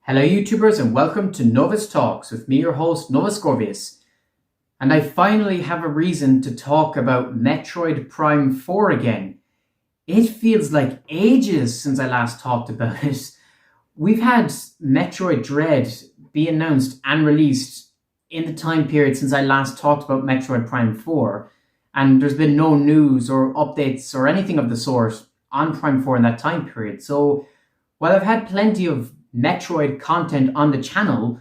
Hello YouTubers and welcome to Novus Talks with me, your host Novus Gorvius. And I finally have a reason to talk about Metroid Prime 4 again. It feels like ages since I last talked about it. We've had Metroid Dread be announced and released in the time period since I last talked about Metroid Prime 4. And there's been no news or updates or anything of the sort on Prime 4 in that time period. So while I've had plenty of Metroid content on the channel,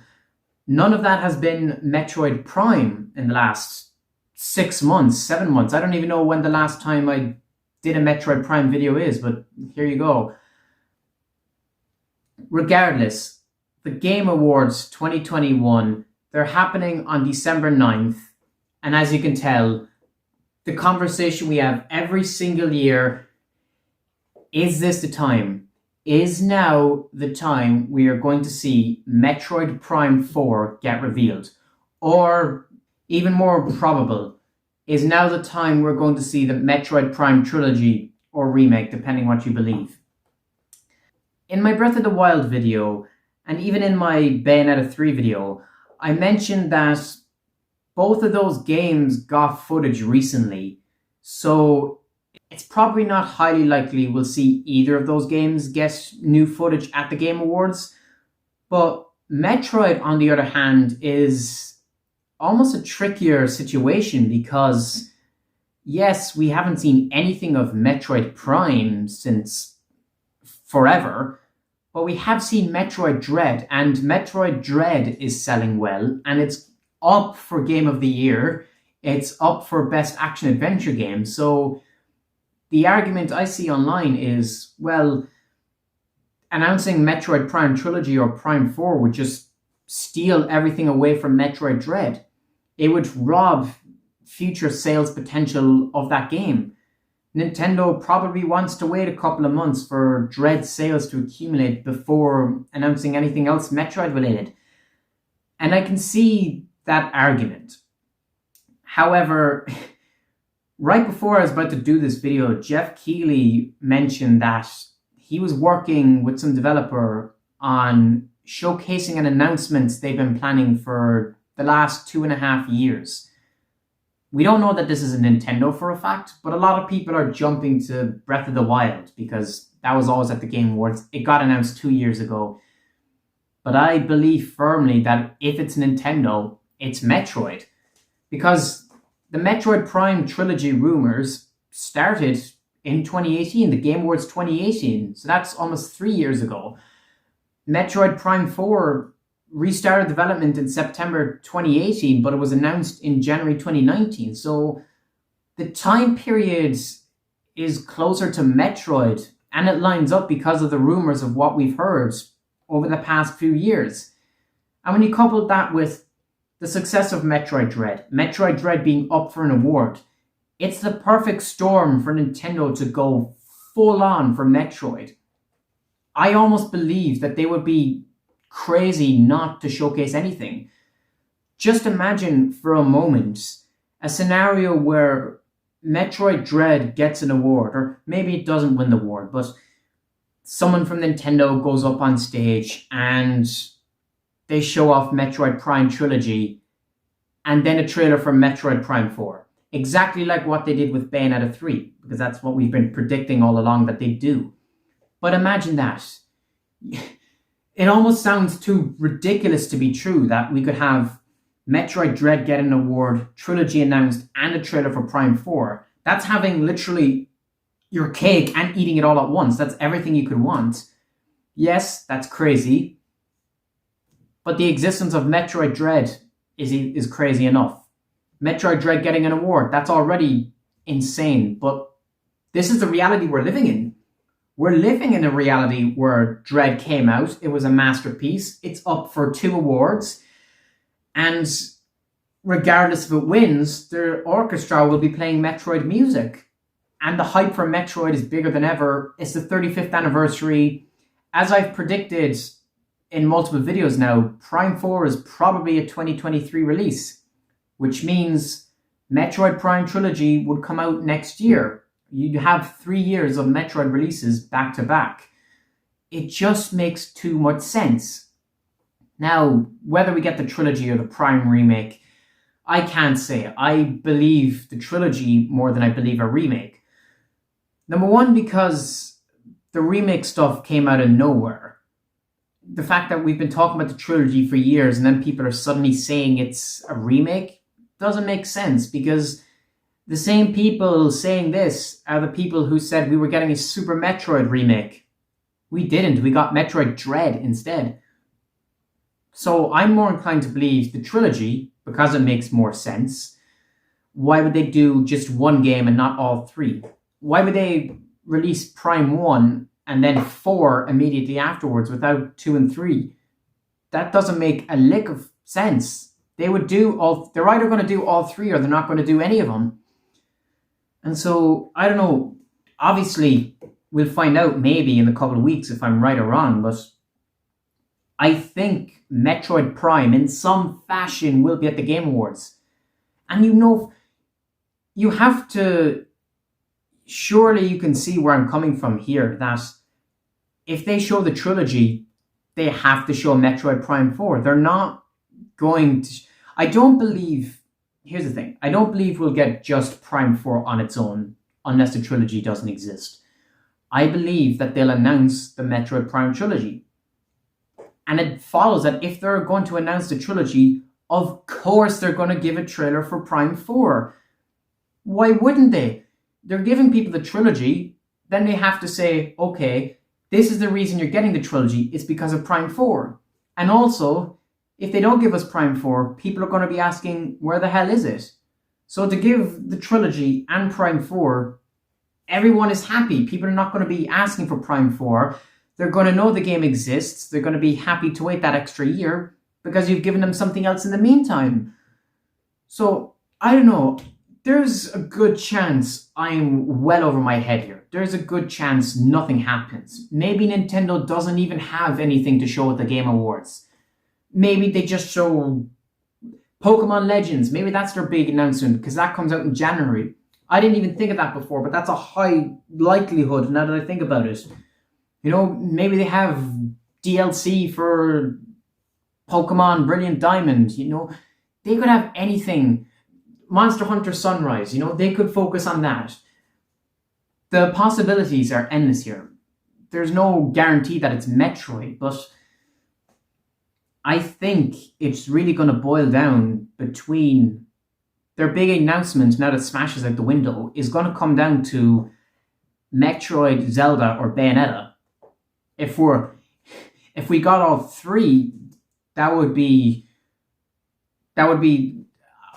none of that has been Metroid Prime in the last 6 months, 7 months. I don't even know when the last time I did a Metroid Prime video is, but here you go. Regardless, the Game Awards 2021, they're happening on December 9th. And as you can tell, the conversation we have every single year, is this the time? Is now the time we are going to see Metroid Prime 4 get revealed? Or, even more probable, is now the time we're going to see the Metroid Prime Trilogy or remake, depending what you believe? In my Breath of the Wild video, and even in my Bayonetta 3 video, I mentioned that both of those games got footage recently, so it's probably not highly likely we'll see either of those games get new footage at the Game Awards. But Metroid, on the other hand, is almost a trickier situation because, yes, we haven't seen anything of Metroid Prime since forever, but we have seen Metroid Dread, and Metroid Dread is selling well, and it's up for Game of the Year. It's up for Best Action Adventure Game, so the argument I see online is, well, announcing Metroid Prime Trilogy or Prime 4 would just steal everything away from Metroid Dread. It would rob future sales potential of that game. Nintendo probably wants to wait a couple of months for Dread sales to accumulate before announcing anything else Metroid related. And I can see that argument. However, right before I was about to do this video, Jeff Keighley mentioned that he was working with some developer on showcasing an announcement they've been planning for the last 2.5 years. We don't know that this is a Nintendo for a fact, but a lot of people are jumping to Breath of the Wild because that was always at the Game Awards. It got announced 2 years ago. But I believe firmly that if it's Nintendo, it's Metroid. Because the Metroid Prime Trilogy rumors started in 2018, the Game Awards 2018, so that's almost 3 years ago. Metroid Prime 4 restarted development in September 2018, but it was announced in January 2019, so the time period is closer to Metroid, and it lines up because of the rumors of what we've heard over the past few years. And when you couple that with the success of Metroid Dread being up for an award, it's the perfect storm for Nintendo to go full on for Metroid. I almost believe that they would be crazy not to showcase anything. Just imagine for a moment a scenario where Metroid Dread gets an award, or maybe it doesn't win the award, but someone from Nintendo goes up on stage and they show off Metroid Prime Trilogy, and then a trailer for Metroid Prime 4. Exactly like what they did with Bayonetta 3, because that's what we've been predicting all along that they do. But imagine that. It almost sounds too ridiculous to be true that we could have Metroid Dread get an award, Trilogy announced, and a trailer for Prime 4. That's having literally your cake and eating it all at once. That's everything you could want. Yes, that's crazy. But the existence of Metroid Dread is crazy enough. Metroid Dread getting an award, that's already insane. But this is the reality we're living in. We're living in a reality where Dread came out. It was a masterpiece. It's up for 2 awards. And regardless if it wins, the orchestra will be playing Metroid music. And the hype for Metroid is bigger than ever. It's the 35th anniversary. As I've predicted in multiple videos now, Prime 4 is probably a 2023 release, which means Metroid Prime Trilogy would come out next year. You'd have 3 years of Metroid releases back to back. It just makes too much sense. Now, whether we get the trilogy or the Prime remake, I can't say. I believe the trilogy more than I believe a remake. Number one, because the remake stuff came out of nowhere. The fact that we've been talking about the trilogy for years and then people are suddenly saying it's a remake doesn't make sense, because the same people saying this are the people who said we were getting a Super Metroid remake. We didn't. We got Metroid Dread instead. So I'm more inclined to believe the trilogy because it makes more sense. Why would they do just one game and not all three? Why would they release Prime 1 and then 4 immediately afterwards without 2 and 3? That doesn't make a lick of sense. They're either going to do all three or they're not going to do any of them. And so, I don't know, obviously we'll find out maybe in a couple of weeks if I'm right or wrong, but I think Metroid Prime in some fashion will be at the Game Awards. And you have to, surely you can see where I'm coming from here, that if they show the trilogy, they have to show Metroid Prime 4. They're not going to, here's the thing, I don't believe we'll get just Prime 4 on its own unless the trilogy doesn't exist. I believe that they'll announce the Metroid Prime trilogy. And it follows that if they're going to announce the trilogy, of course they're going to give a trailer for Prime 4. Why wouldn't they? They're giving people the trilogy, then they have to say, okay, this is the reason you're getting the trilogy, it's because of Prime 4. And also, if they don't give us Prime 4, people are going to be asking, where the hell is it? So to give the trilogy and Prime 4, everyone is happy. People are not going to be asking for Prime 4. They're going to know the game exists. They're going to be happy to wait that extra year because you've given them something else in the meantime. So, I don't know. There's a good chance I'm well over my head here. There's a good chance nothing happens. Maybe Nintendo doesn't even have anything to show at the Game Awards. Maybe they just show Pokemon Legends. Maybe that's their big announcement because that comes out in January. I didn't even think of that before, but that's a high likelihood now that I think about it. Maybe they have DLC for Pokemon Brilliant Diamond. They could have anything. Monster Hunter Sunrise, they could focus on that. The possibilities are endless here. There's no guarantee that it's Metroid, but I think it's really going to boil down between their big announcement, now that Smash is out the window, is going to come down to Metroid, Zelda, or Bayonetta. If we got all three, that would be.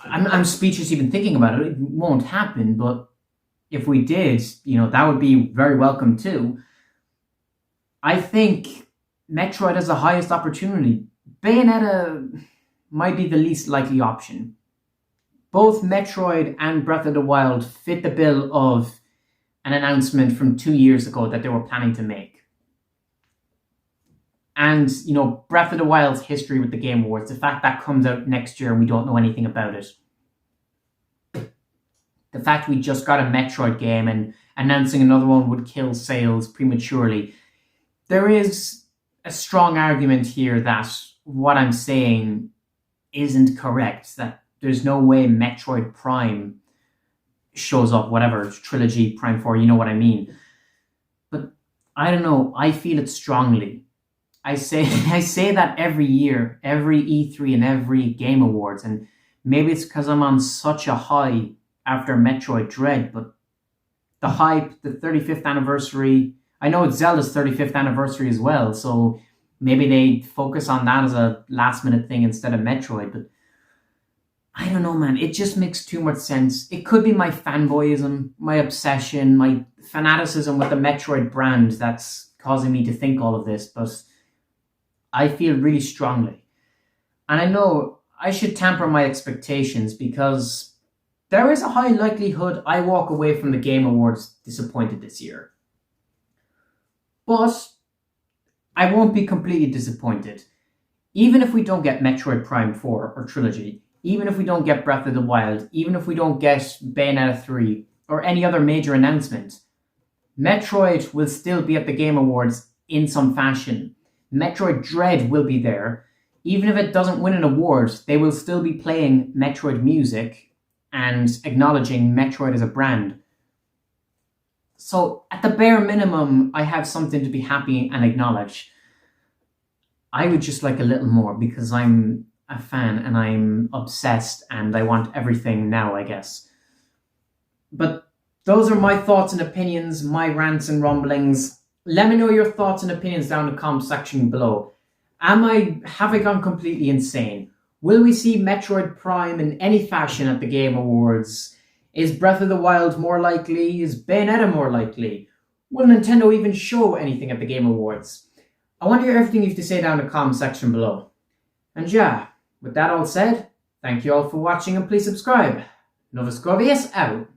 I'm speechless even thinking about it. It won't happen, but if we did, that would be very welcome too. I think Metroid has the highest opportunity. Bayonetta might be the least likely option. Both Metroid and Breath of the Wild fit the bill of an announcement from 2 years ago that they were planning to make. And, Breath of the Wild's history with the Game Awards, the fact that comes out next year and we don't know anything about it. The fact we just got a Metroid game and announcing another one would kill sales prematurely. There is a strong argument here that what I'm saying isn't correct, that there's no way Metroid Prime shows up, whatever, Trilogy, Prime 4, you know what I mean. But I don't know, I feel it strongly. I say that every year, every E3 and every Game Awards, and maybe it's because I'm on such a high after Metroid Dread, but the hype, the 35th anniversary, I know it's Zelda's 35th anniversary as well, so maybe they focus on that as a last minute thing instead of Metroid, but I don't know, man, it just makes too much sense. It could be my fanboyism, my obsession, my fanaticism with the Metroid brand that's causing me to think all of this, but I feel really strongly. And I know I should temper my expectations because there is a high likelihood I walk away from the Game Awards disappointed this year. But I won't be completely disappointed. Even if we don't get Metroid Prime 4 or Trilogy, even if we don't get Breath of the Wild, even if we don't get Bayonetta 3 or any other major announcement, Metroid will still be at the Game Awards in some fashion. Metroid Dread will be there. even if it doesn't win an award, they will still be playing Metroid music and acknowledging Metroid as a brand. So at the bare minimum, I have something to be happy and acknowledge. I would just like a little more because I'm a fan and I'm obsessed and I want everything now, I guess. But those are my thoughts and opinions, my rants and rumblings. Let me know your thoughts and opinions down in the comment section below. Have I gone completely insane? Will we see Metroid Prime in any fashion at the Game Awards? Is Breath of the Wild more likely? Is Bayonetta more likely? Will Nintendo even show anything at the Game Awards? I want to hear everything you have to say down in the comment section below. And yeah, with that all said, thank you all for watching and please subscribe. Novus Corvius out.